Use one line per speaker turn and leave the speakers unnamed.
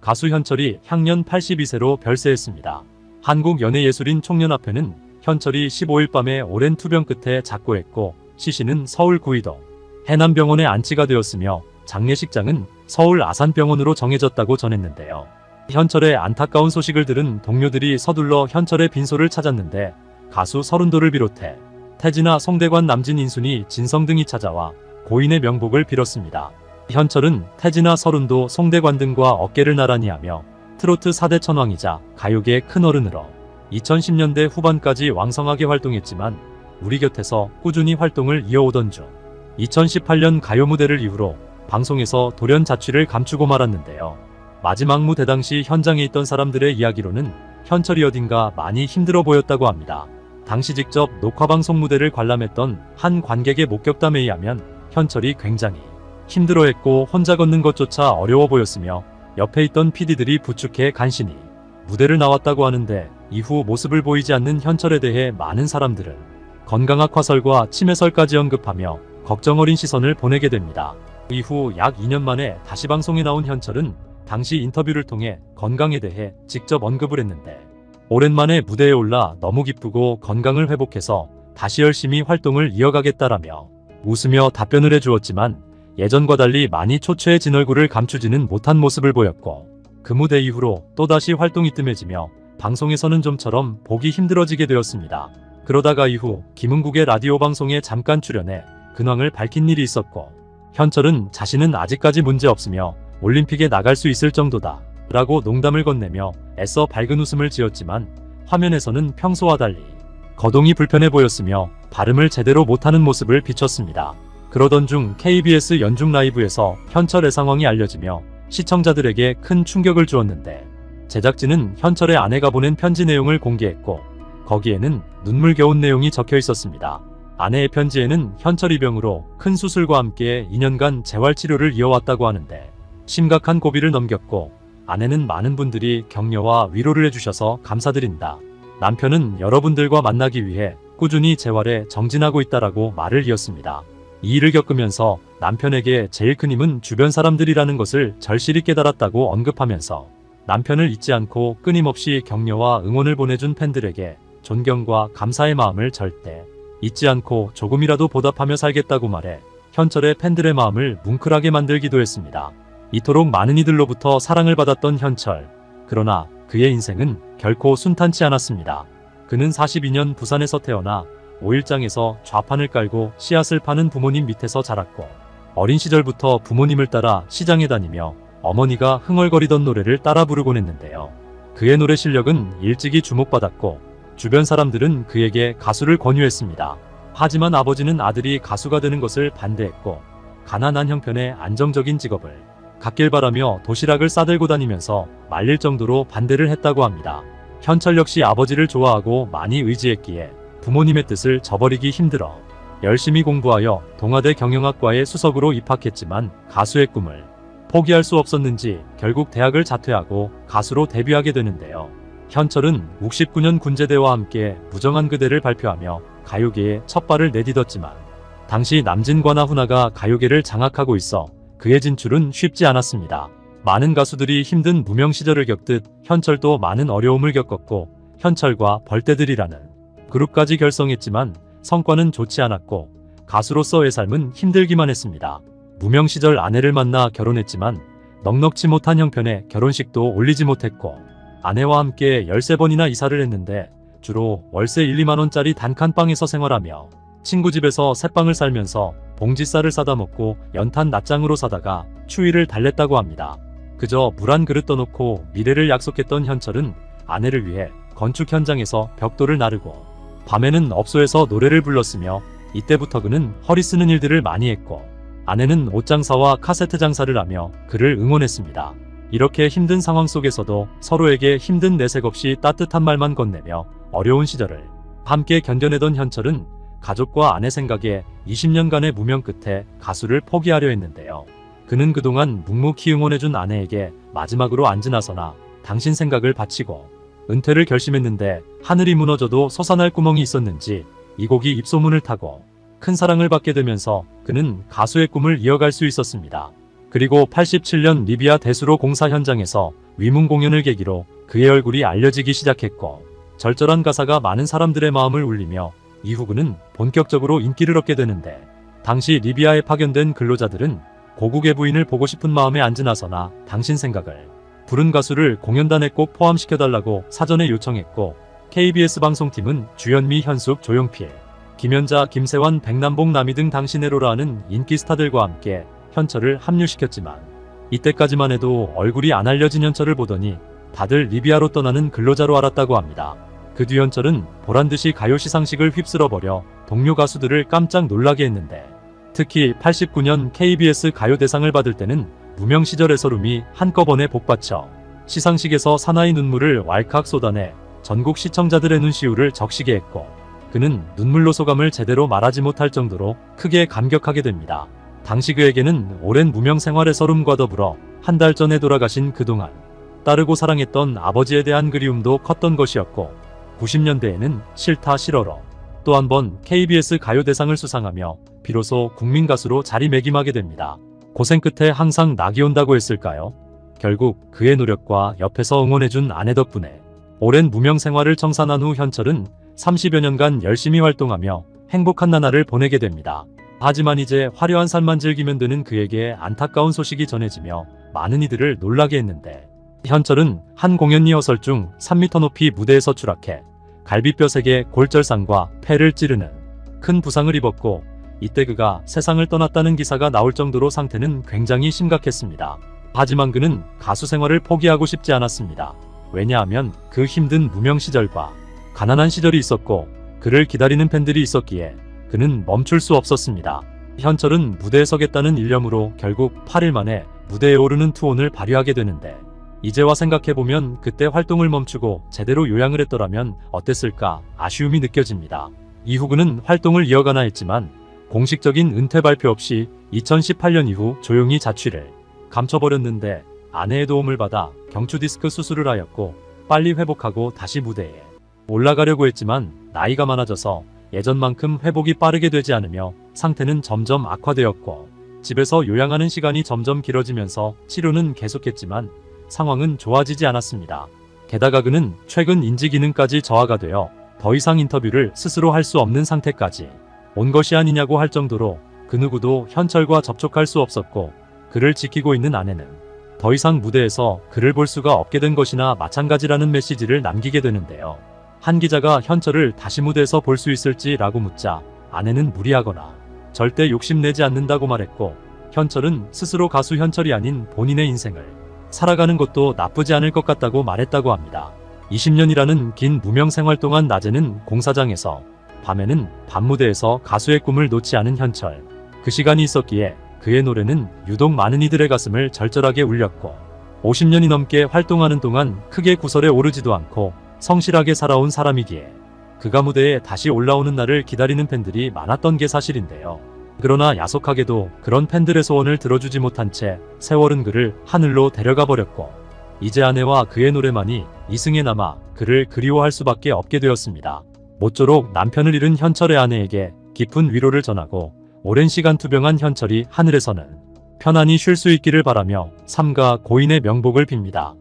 가수 현철이 향년 82세로 별세했습니다. 한국연예예술인 총연합회는 현철이 15일 밤에 오랜 투병 끝에 작고했고 시신은 서울 구의동 해남병원에 안치가 되었으며 장례식장은 서울 아산병원으로 정해졌다고 전했는데요. 현철의 안타까운 소식을 들은 동료들이 서둘러 현철의 빈소를 찾았는데 가수 서른도를 비롯해 태진아, 송대관, 남진, 인순이, 진성 등이 찾아와 고인의 명복을 빌었습니다. 현철은 태진아, 서른도, 송대관 등과 어깨를 나란히 하며 트로트 4대 천왕이자 가요계의 큰 어른으로 2010년대 후반까지 왕성하게 활동했지만 우리 곁에서 꾸준히 활동을 이어오던 중 2018년 가요 무대를 이후로 방송에서 돌연 자취를 감추고 말았는데요. 마지막 무대 당시 현장에 있던 사람들의 이야기로는 현철이 어딘가 많이 힘들어 보였다고 합니다. 당시 직접 녹화방송 무대를 관람했던 한 관객의 목격담에 의하면 현철이 굉장히 힘들어했고 혼자 걷는 것조차 어려워 보였으며 옆에 있던 PD들이 부축해 간신히 무대를 나왔다고 하는데 이후 모습을 보이지 않는 현철에 대해 많은 사람들은 건강악화설과 치매설까지 언급하며 걱정 어린 시선을 보내게 됩니다. 이후 약 2년 만에 다시 방송에 나온 현철은 당시 인터뷰를 통해 건강에 대해 직접 언급을 했는데 오랜만에 무대에 올라 너무 기쁘고 건강을 회복해서 다시 열심히 활동을 이어가겠다라며 웃으며 답변을 해주었지만 예전과 달리 많이 초췌해진 얼굴을 감추지는 못한 모습을 보였고 그 무대 이후로 또다시 활동이 뜸해지며 방송에서는 좀처럼 보기 힘들어지게 되었습니다. 그러다가 이후 김은국의 라디오 방송에 잠깐 출연해 근황을 밝힌 일이 있었고 현철은 자신은 아직까지 문제없으며 올림픽에 나갈 수 있을 정도다 라고 농담을 건네며 애써 밝은 웃음을 지었지만 화면에서는 평소와 달리 거동이 불편해 보였으며 발음을 제대로 못하는 모습을 비췄습니다. 그러던 중 KBS 연중 라이브에서 현철의 상황이 알려지며 시청자들에게 큰 충격을 주었는데 제작진은 현철의 아내가 보낸 편지 내용을 공개했고 거기에는 눈물겨운 내용이 적혀 있었습니다. 아내의 편지에는 현철이 병으로 큰 수술과 함께 2년간 재활치료를 이어왔다고 하는데 심각한 고비를 넘겼고 아내는 많은 분들이 격려와 위로를 해주셔서 감사드린다. 남편은 여러분들과 만나기 위해 꾸준히 재활에 정진하고 있다라고 말을 이었습니다. 이 일을 겪으면서 남편에게 제일 큰 힘은 주변 사람들이라는 것을 절실히 깨달았다고 언급하면서 남편을 잊지 않고 끊임없이 격려와 응원을 보내준 팬들에게 존경과 감사의 마음을 절대 잊지 않고 조금이라도 보답하며 살겠다고 말해 현철의 팬들의 마음을 뭉클하게 만들기도 했습니다. 이토록 많은 이들로부터 사랑을 받았던 현철. 그러나 그의 인생은 결코 순탄치 않았습니다. 그는 42년 부산에서 태어나 5일장에서 좌판을 깔고 씨앗을 파는 부모님 밑에서 자랐고 어린 시절부터 부모님을 따라 시장에 다니며 어머니가 흥얼거리던 노래를 따라 부르곤 했는데요. 그의 노래 실력은 일찍이 주목받았고 주변 사람들은 그에게 가수를 권유했습니다. 하지만 아버지는 아들이 가수가 되는 것을 반대했고 가난한 형편의 안정적인 직업을 갖길 바라며 도시락을 싸들고 다니면서 말릴 정도로 반대를 했다고 합니다. 현철 역시 아버지를 좋아하고 많이 의지했기에 부모님의 뜻을 저버리기 힘들어 열심히 공부하여 동아대 경영학과에 수석으로 입학했지만 가수의 꿈을 포기할 수 없었는지 결국 대학을 자퇴하고 가수로 데뷔하게 되는데요. 현철은 69년 군제대와 함께 무정한 그대를 발표하며 가요계에 첫 발을 내딛었지만 당시 남진과 나훈아가 가요계를 장악하고 있어 그의 진출은 쉽지 않았습니다. 많은 가수들이 힘든 무명 시절을 겪듯 현철도 많은 어려움을 겪었고 현철과 벌떼들이라는 그룹까지 결성했지만 성과는 좋지 않았고 가수로서의 삶은 힘들기만 했습니다. 무명 시절 아내를 만나 결혼했지만 넉넉지 못한 형편에 결혼식도 올리지 못했고 아내와 함께 13번이나 이사를 했는데 주로 월세 1, 2만원짜리 단칸방에서 생활하며 친구 집에서 새빵을 살면서 봉지쌀을 사다 먹고 연탄 낫장으로 사다가 추위를 달랬다고 합니다. 그저 물 한 그릇 떠놓고 미래를 약속했던 현철은 아내를 위해 건축 현장에서 벽돌을 나르고 밤에는 업소에서 노래를 불렀으며 이때부터 그는 허리 쓰는 일들을 많이 했고 아내는 옷장사와 카세트 장사를 하며 그를 응원했습니다. 이렇게 힘든 상황 속에서도 서로에게 힘든 내색 없이 따뜻한 말만 건네며 어려운 시절을 함께 견뎌내던 현철은 가족과 아내 생각에 20년간의 무명 끝에 가수를 포기하려 했는데요. 그는 그동안 묵묵히 응원해준 아내에게 마지막으로 안지나서나 당신 생각을 바치고 은퇴를 결심했는데 하늘이 무너져도 솟아날 구멍이 있었는지 이 곡이 입소문을 타고 큰 사랑을 받게 되면서 그는 가수의 꿈을 이어갈 수 있었습니다. 그리고 87년 리비아 대수로 공사 현장에서 위문 공연을 계기로 그의 얼굴이 알려지기 시작했고 절절한 가사가 많은 사람들의 마음을 울리며 이후 그는 본격적으로 인기를 얻게 되는데 당시 리비아에 파견된 근로자들은 고국의 부인을 보고 싶은 마음에 안지나서나 당신 생각을 부른 가수를 공연단에 꼭 포함시켜달라고 사전에 요청했고 KBS 방송팀은 주현미, 현숙, 조용필, 김연자, 김세환, 백남봉, 남희 등 당신의 로라는 인기 스타들과 함께 현철을 합류시켰지만 이때까지만 해도 얼굴이 안 알려진 현철을 보더니 다들 리비아로 떠나는 근로자로 알았다고 합니다. 그 뒤 현철은 보란듯이 가요 시상식을 휩쓸어버려 동료 가수들을 깜짝 놀라게 했는데 특히 89년 KBS 가요대상을 받을 때는 무명 시절의 서름이 한꺼번에 복받쳐 시상식에서 사나이 눈물을 왈칵 쏟아내 전국 시청자들의 눈시울을 적시게 했고 그는 눈물로 소감을 제대로 말하지 못할 정도로 크게 감격하게 됩니다. 당시 그에게는 오랜 무명 생활의 서름과 더불어 한 달 전에 돌아가신 그동안 따르고 사랑했던 아버지에 대한 그리움도 컸던 것이었고 90년대에는 싫다 싫어로 또 한 번 KBS 가요대상을 수상하며 비로소 국민가수로 자리매김하게 됩니다. 고생 끝에 항상 낙이 온다고 했을까요? 결국 그의 노력과 옆에서 응원해준 아내 덕분에 오랜 무명 생활을 청산한 후 현철은 30여 년간 열심히 활동하며 행복한 나날을 보내게 됩니다. 하지만 이제 화려한 삶만 즐기면 되는 그에게 안타까운 소식이 전해지며 많은 이들을 놀라게 했는데 현철은 한 공연 리허설 중 3m 높이 무대에서 추락해 갈비뼈 3개 골절상과 폐를 찌르는 큰 부상을 입었고 이때 그가 세상을 떠났다는 기사가 나올 정도로 상태는 굉장히 심각했습니다. 하지만 그는 가수 생활을 포기하고 싶지 않았습니다. 왜냐하면 그 힘든 무명 시절과 가난한 시절이 있었고 그를 기다리는 팬들이 있었기에 그는 멈출 수 없었습니다. 현철은 무대에 서겠다는 일념으로 결국 8일 만에 무대에 오르는 투혼을 발휘하게 되는데 이제와 생각해보면 그때 활동을 멈추고 제대로 요양을 했더라면 어땠을까 아쉬움이 느껴집니다. 이후 그는 활동을 이어가나 했지만 공식적인 은퇴 발표 없이 2018년 이후 조용히 자취를 감춰버렸는데 아내의 도움을 받아 경추 디스크 수술을 하였고 빨리 회복하고 다시 무대에 올라가려고 했지만 나이가 많아져서 예전만큼 회복이 빠르게 되지 않으며 상태는 점점 악화되었고 집에서 요양하는 시간이 점점 길어지면서 치료는 계속했지만 상황은 좋아지지 않았습니다. 게다가 그는 최근 인지기능까지 저하가 되어 더 이상 인터뷰를 스스로 할 수 없는 상태까지 온 것이 아니냐고 할 정도로 그 누구도 현철과 접촉할 수 없었고 그를 지키고 있는 아내는 더 이상 무대에서 그를 볼 수가 없게 된 것이나 마찬가지라는 메시지를 남기게 되는데요. 한 기자가 현철을 다시 무대에서 볼 수 있을지라고 묻자 아내는 무리하거나 절대 욕심내지 않는다고 말했고 현철은 스스로 가수 현철이 아닌 본인의 인생을 살아가는 것도 나쁘지 않을 것 같다고 말했다고 합니다. 20년이라는 긴 무명 생활 동안 낮에는 공사장에서 밤에는 밤무대에서 가수의 꿈을 놓지 않은 현철. 그 시간이 있었기에 그의 노래는 유독 많은 이들의 가슴을 절절하게 울렸고 50년이 넘게 활동하는 동안 크게 구설에 오르지도 않고 성실하게 살아온 사람이기에 그가 무대에 다시 올라오는 날을 기다리는 팬들이 많았던 게 사실인데요. 그러나 야속하게도 그런 팬들의 소원을 들어주지 못한 채 세월은 그를 하늘로 데려가 버렸고 이제 아내와 그의 노래만이 이승에 남아 그를 그리워할 수밖에 없게 되었습니다. 모쪼록 남편을 잃은 현철의 아내에게 깊은 위로를 전하고 오랜 시간 투병한 현철이 하늘에서는 편안히 쉴 수 있기를 바라며 삼가 고인의 명복을 빕니다.